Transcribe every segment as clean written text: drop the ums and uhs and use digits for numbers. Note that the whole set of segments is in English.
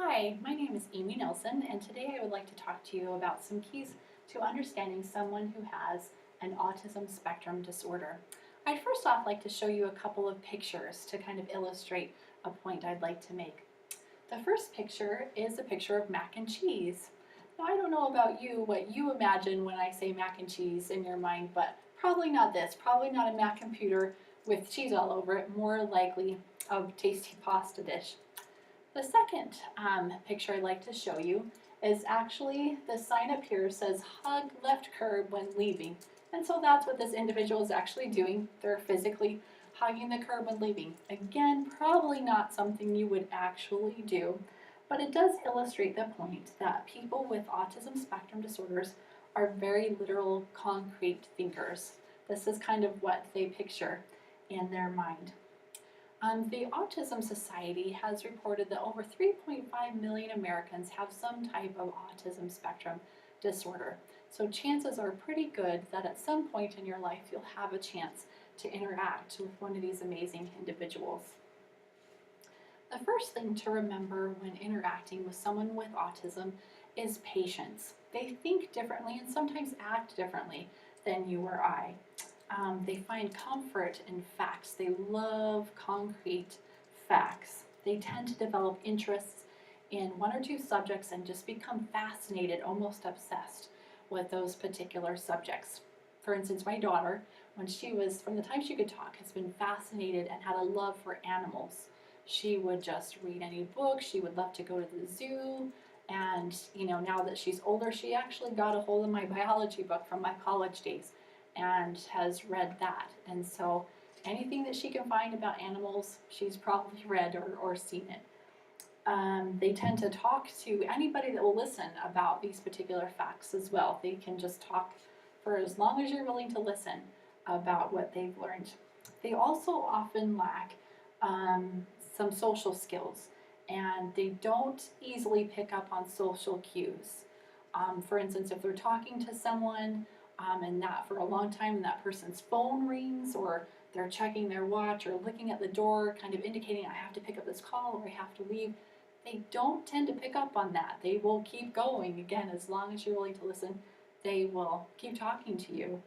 Hi, my name is Amy Nelson, and today I would like to talk to you about some keys to understanding someone who has an autism spectrum disorder. I'd first off like to show you a couple of pictures to kind of illustrate a point I'd like to make. The first picture is a picture of mac and cheese. Now, I don't know about you, what you imagine when I say mac and cheese in your mind, but probably not this. Probably not a Mac computer with cheese all over it, more likely a tasty pasta dish. The second picture I'd like to show you is actually the sign up here says hug left curb when leaving. And so that's what this individual is actually doing. They're physically hugging the curb when leaving. Again, probably not something you would actually do, but it does illustrate the point that people with autism spectrum disorders are very literal, concrete thinkers. This is kind of what they picture in their mind. The Autism Society has reported that over 3.5 million Americans have some type of autism spectrum disorder. So chances are pretty good that at some point in your life you'll have a chance to interact with one of these amazing individuals. The first thing to remember when interacting with someone with autism is patience. They think differently and sometimes act differently than you or I. They find comfort in facts. They love concrete facts. They tend to develop interests in one or two subjects and just become fascinated, almost obsessed with those particular subjects. For instance, my daughter, from the time she could talk, has been fascinated and had a love for animals. She would just read any book. She would love to go to the zoo. And, now that she's older, she actually got a hold of my biology book from my college days and has read that. And so anything that she can find about animals, she's probably read or seen it. They tend to talk to anybody that will listen about these particular facts as well. They can just talk for as long as you're willing to listen about what they've learned. They also often lack some social skills, and they don't easily pick up on social cues. For instance, if they're talking to someone and that for a long time and that person's phone rings, or they're checking their watch or looking at the door, kind of indicating I have to pick up this call or I have to leave, they don't tend to pick up on that. They will keep going. Again, as long as you're willing to listen, they will keep talking to you.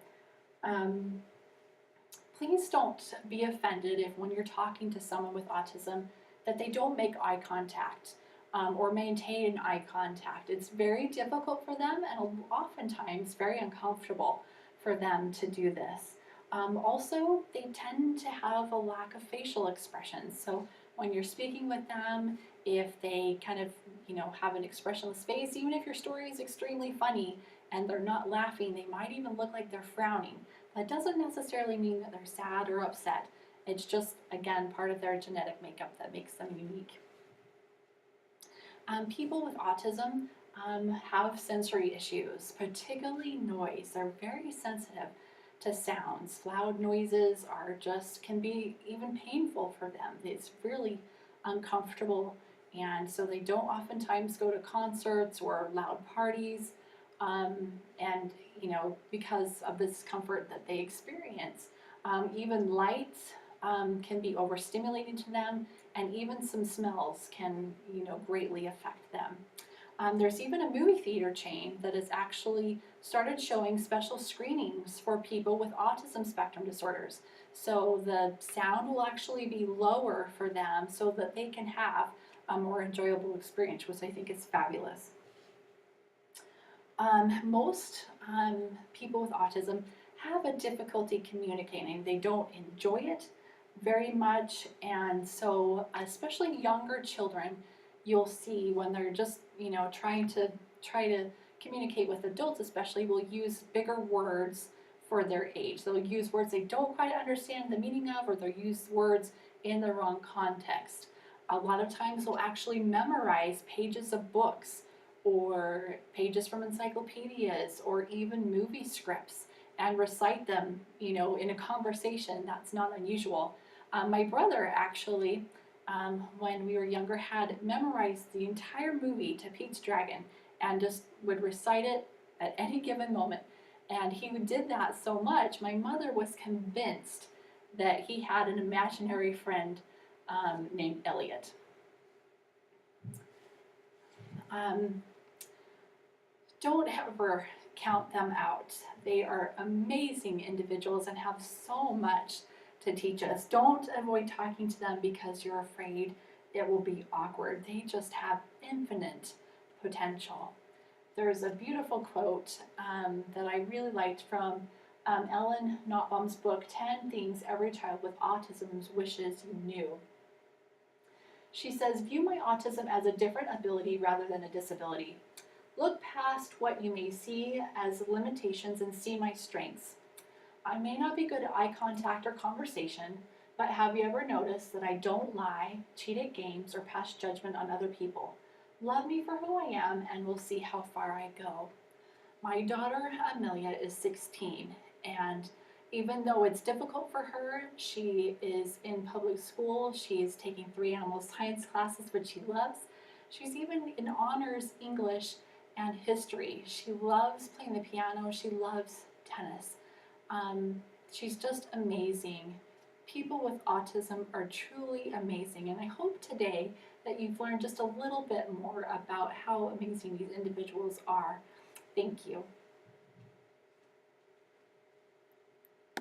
Please don't be offended if when you're talking to someone with autism that they don't make eye contact or maintain eye contact. It's very difficult for them and oftentimes very uncomfortable for them to do this. Also, they tend to have a lack of facial expressions. So when you're speaking with them, if they kind of, have an expressionless face, even if your story is extremely funny and they're not laughing, they might even look like they're frowning. That doesn't necessarily mean that they're sad or upset. It's just, again, part of their genetic makeup that makes them unique. People with autism have sensory issues, particularly noise. They're very sensitive to sounds. Loud noises can be even painful for them. It's really uncomfortable, and so they don't oftentimes go to concerts or loud parties, and because of the discomfort that they experience. Even lights can be overstimulating to them, and even some smells can, greatly affect them. There's even a movie theater chain that has actually started showing special screenings for people with autism spectrum disorders. So the sound will actually be lower for them so that they can have a more enjoyable experience, which I think is fabulous. Most people with autism have a difficulty communicating. They don't enjoy it very much, and so especially younger children, you'll see when they're just try to communicate with adults, especially, will use bigger words for their age. They'll use words they don't quite understand the meaning of, or they'll use words in the wrong context. A lot of times they'll actually memorize pages of books or pages from encyclopedias or even movie scripts and recite them, in a conversation. That's not unusual. My brother actually, when we were younger, had memorized the entire movie to Pete's Dragon and just would recite it at any given moment. And he did that so much, my mother was convinced that he had an imaginary friend named Elliot. Um, don't ever count them out. They are amazing individuals and have so much to teach us. Don't avoid talking to them because you're afraid it will be awkward. They just have infinite potential. There's a beautiful quote that I really liked from Ellen Nottbaum's book, 10 Things Every Child with Autism Wishes You Knew. She says, view my autism as a different ability rather than a disability. Look past what you may see as limitations and see my strengths. I may not be good at eye contact or conversation, but have you ever noticed that I don't lie, cheat at games, or pass judgment on other people? Love me for who I am, and we'll see how far I go. My daughter Amelia is 16, and even though it's difficult for her, she is in public school. She's taking 3 animal science classes, which she loves. She's even in honors English and history. She loves playing the piano. She loves tennis. She's just amazing. People with autism are truly amazing, and I hope today that you've learned just a little bit more about how amazing these individuals are. Thank you.